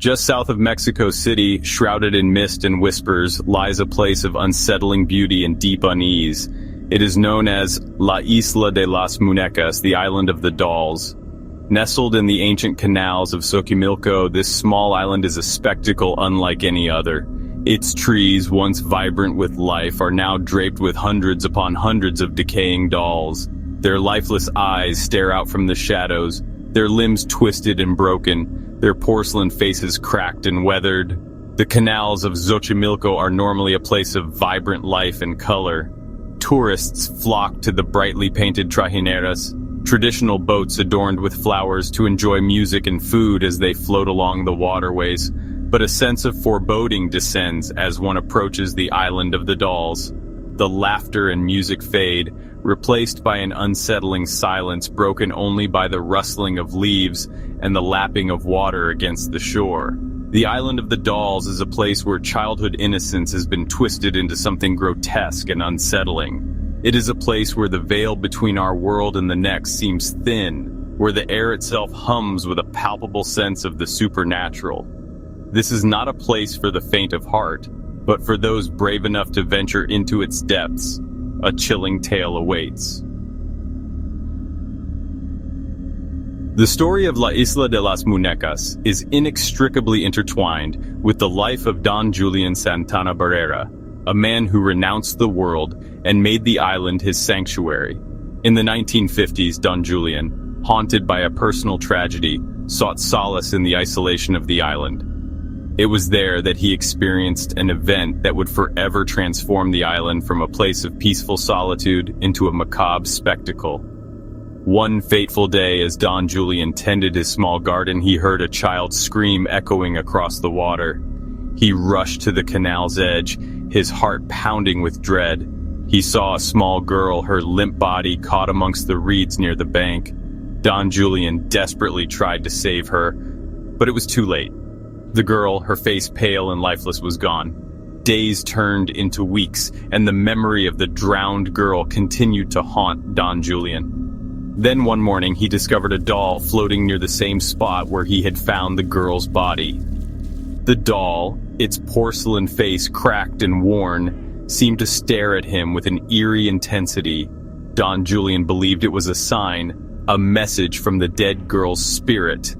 Just south of Mexico City, shrouded in mist and whispers, lies a place of unsettling beauty and deep unease. It is known as La Isla de las Muñecas, the Island of the Dolls. Nestled in the ancient canals of Xochimilco, this small island is a spectacle unlike any other. Its trees, once vibrant with life, are now draped with hundreds upon hundreds of decaying dolls. Their lifeless eyes stare out from the shadows, their limbs twisted and broken, their porcelain faces cracked and weathered. The canals of Xochimilco are normally a place of vibrant life and color. Tourists flock to the brightly painted trajineras, traditional boats adorned with flowers, to enjoy music and food as they float along the waterways. But a sense of foreboding descends as one approaches the Island of the Dolls. The laughter and music fade, replaced by an unsettling silence broken only by the rustling of leaves and the lapping of water against the shore. The Island of the Dolls is a place where childhood innocence has been twisted into something grotesque and unsettling. It is a place where the veil between our world and the next seems thin, where the air itself hums with a palpable sense of the supernatural. This is not a place for the faint of heart, but for those brave enough to venture into its depths. A chilling tale awaits. The story of La Isla de las Muñecas is inextricably intertwined with the life of Don Julián Santana Barrera, a man who renounced the world and made the island his sanctuary. In the 1950s, Don Julián, haunted by a personal tragedy, sought solace in the isolation of the island. It was there that he experienced an event that would forever transform the island from a place of peaceful solitude into a macabre spectacle. One fateful day, as Don Julián tended his small garden, he heard a child's scream echoing across the water. He rushed to the canal's edge, his heart pounding with dread. He saw a small girl, her limp body caught amongst the reeds near the bank. Don Julián desperately tried to save her, but it was too late. The girl, her face pale and lifeless, was gone. Days turned into weeks, and the memory of the drowned girl continued to haunt Don Julián. Then one morning, he discovered a doll floating near the same spot where he had found the girl's body. The doll, its porcelain face cracked and worn, seemed to stare at him with an eerie intensity. Don Julián believed it was a sign, a message from the dead girl's spirit.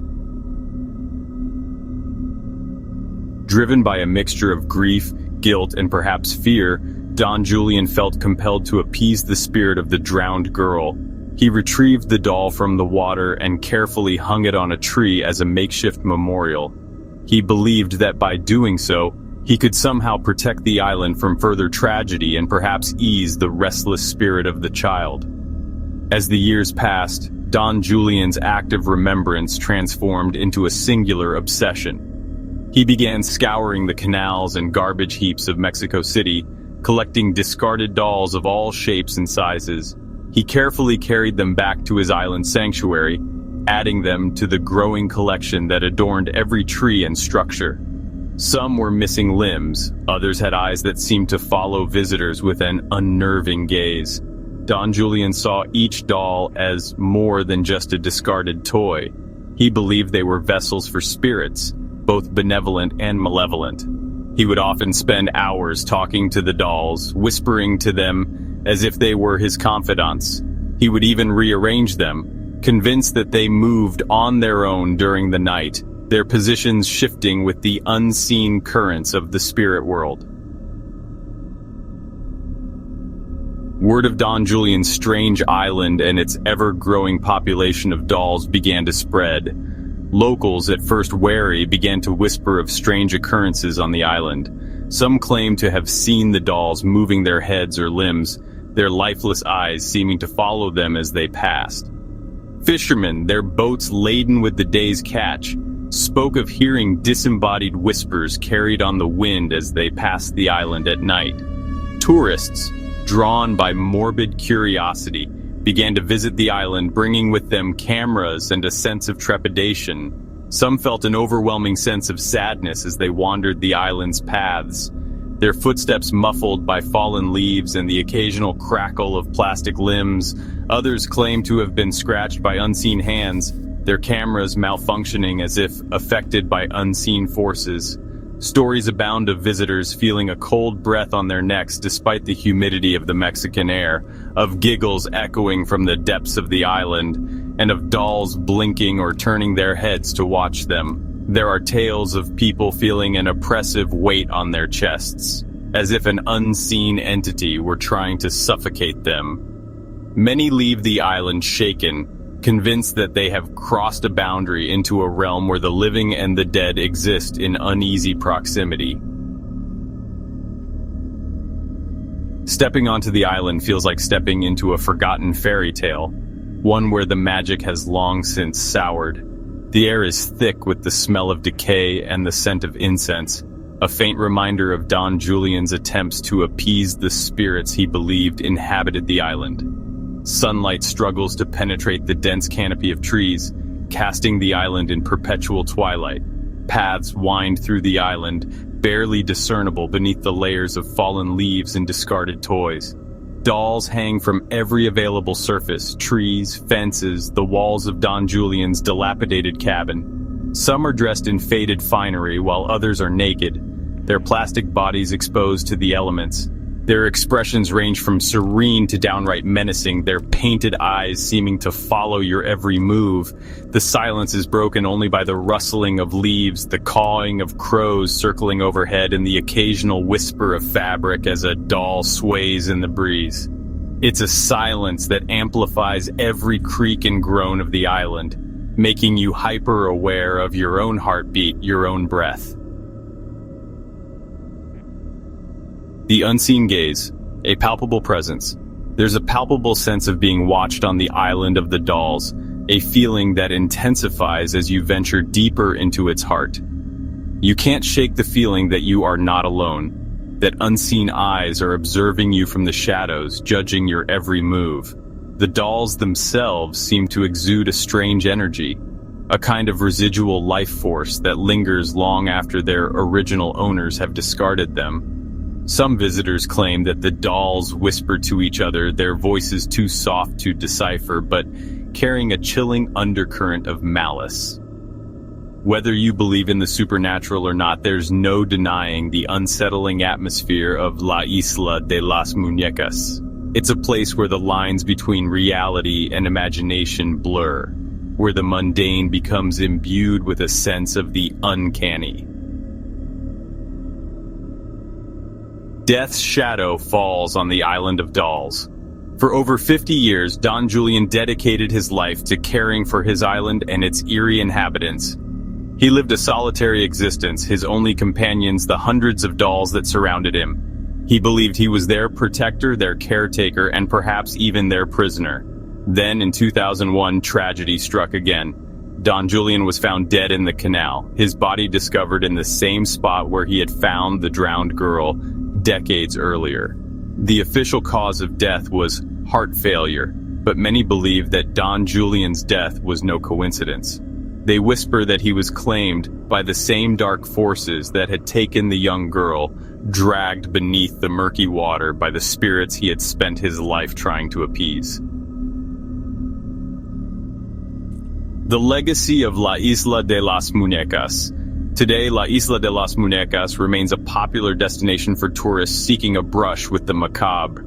Driven by a mixture of grief, guilt, and perhaps fear, Don Julián felt compelled to appease the spirit of the drowned girl. He retrieved the doll from the water and carefully hung it on a tree as a makeshift memorial. He believed that by doing so, he could somehow protect the island from further tragedy and perhaps ease the restless spirit of the child. As the years passed, Don Julián's act of remembrance transformed into a singular obsession. He began scouring the canals and garbage heaps of Mexico City, collecting discarded dolls of all shapes and sizes. He carefully carried them back to his island sanctuary, adding them to the growing collection that adorned every tree and structure. Some were missing limbs, others had eyes that seemed to follow visitors with an unnerving gaze. Don Julián saw each doll as more than just a discarded toy. He believed they were vessels for spirits, both benevolent and malevolent. He would often spend hours talking to the dolls, whispering to them as if they were his confidants. He would even rearrange them, convinced that they moved on their own during the night, their positions shifting with the unseen currents of the spirit world. Word of Don Julián's strange island and its ever-growing population of dolls began to spread. Locals, at first wary, began to whisper of strange occurrences on the island. Some claimed to have seen the dolls moving their heads or limbs, their lifeless eyes seeming to follow them as they passed. Fishermen, their boats laden with the day's catch, spoke of hearing disembodied whispers carried on the wind as they passed the island at night. Tourists, drawn by morbid curiosity, began to visit the island, bringing with them cameras and a sense of trepidation. Some felt an overwhelming sense of sadness as they wandered the island's paths, their footsteps muffled by fallen leaves and the occasional crackle of plastic limbs. Others claimed to have been scratched by unseen hands, their cameras malfunctioning as if affected by unseen forces. Stories abound of visitors feeling a cold breath on their necks despite the humidity of the Mexican air, of giggles echoing from the depths of the island, and of dolls blinking or turning their heads to watch them. There are tales of people feeling an oppressive weight on their chests, as if an unseen entity were trying to suffocate them. Many leave the island shaken, convinced that they have crossed a boundary into a realm where the living and the dead exist in uneasy proximity. Stepping onto the island feels like stepping into a forgotten fairy tale, one where the magic has long since soured. The air is thick with the smell of decay and the scent of incense, a faint reminder of Don Julián's attempts to appease the spirits he believed inhabited the island. Sunlight struggles to penetrate the dense canopy of trees, casting the island in perpetual twilight. Paths wind through the island, barely discernible beneath the layers of fallen leaves and discarded toys. Dolls hang from every available surface: trees, fences, the walls of Don Julián's dilapidated cabin. Some are dressed in faded finery while others are naked, their plastic bodies exposed to the elements. Their expressions range from serene to downright menacing, their painted eyes seeming to follow your every move. The silence is broken only by the rustling of leaves, the cawing of crows circling overhead, and the occasional whisper of fabric as a doll sways in the breeze. It's a silence that amplifies every creak and groan of the island, making you hyper-aware of your own heartbeat, your own breath. The unseen gaze, a palpable presence. There's a palpable sense of being watched on the island of the dolls, a feeling that intensifies as you venture deeper into its heart. You can't shake the feeling that you are not alone, that unseen eyes are observing you from the shadows, judging your every move. The dolls themselves seem to exude a strange energy, a kind of residual life force that lingers long after their original owners have discarded them. Some visitors claim that the dolls whisper to each other, their voices too soft to decipher, but carrying a chilling undercurrent of malice. Whether you believe in the supernatural or not, there's no denying the unsettling atmosphere of La Isla de las Muñecas. It's a place where the lines between reality and imagination blur, where the mundane becomes imbued with a sense of the uncanny. Death's shadow falls on the island of dolls. For over 50 years, Don Julián dedicated his life to caring for his island and its eerie inhabitants. He lived a solitary existence, his only companions the hundreds of dolls that surrounded him. He believed he was their protector, their caretaker, and perhaps even their prisoner. Then, in 2001, tragedy struck again. Don Julián was found dead in the canal, his body discovered in the same spot where he had found the drowned girl decades earlier. The official cause of death was heart failure, but many believe that Don Julián's death was no coincidence. They whisper that he was claimed by the same dark forces that had taken the young girl, dragged beneath the murky water by the spirits he had spent his life trying to appease. The legacy of La Isla de las Muñecas. Today, La Isla de las Muñecas remains a popular destination for tourists seeking a brush with the macabre.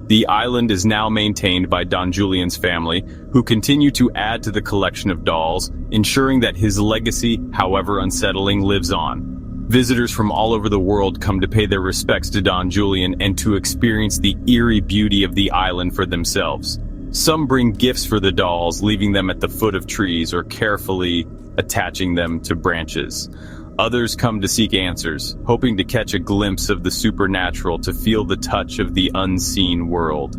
The island is now maintained by Don Julián's family, who continue to add to the collection of dolls, ensuring that his legacy, however unsettling, lives on. Visitors from all over the world come to pay their respects to Don Julián and to experience the eerie beauty of the island for themselves. Some bring gifts for the dolls, leaving them at the foot of trees or carefully attaching them to branches. Others come to seek answers, hoping to catch a glimpse of the supernatural, to feel the touch of the unseen world.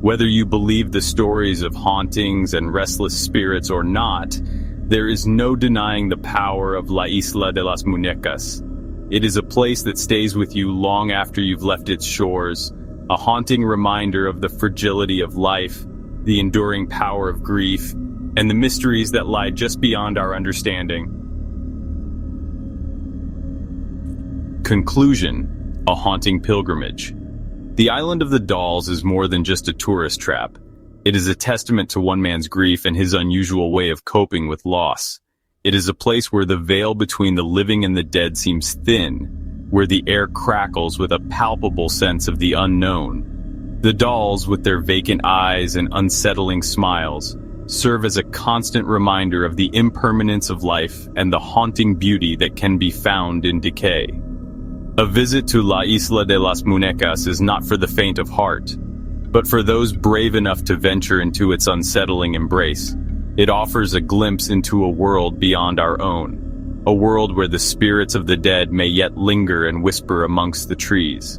Whether you believe the stories of hauntings and restless spirits or not, there is no denying the power of La Isla de las Muñecas. It is a place that stays with you long after you've left its shores, a haunting reminder of the fragility of life, the enduring power of grief, and the mysteries that lie just beyond our understanding. Conclusion: a haunting pilgrimage. The Island of the Dolls is more than just a tourist trap. It is a testament to one man's grief and his unusual way of coping with loss. It is a place where the veil between the living and the dead seems thin, where the air crackles with a palpable sense of the unknown. The dolls, with their vacant eyes and unsettling smiles, serve as a constant reminder of the impermanence of life and the haunting beauty that can be found in decay. A visit to La Isla de las Muñecas is not for the faint of heart, but for those brave enough to venture into its unsettling embrace. It offers a glimpse into a world beyond our own, a world where the spirits of the dead may yet linger and whisper amongst the trees.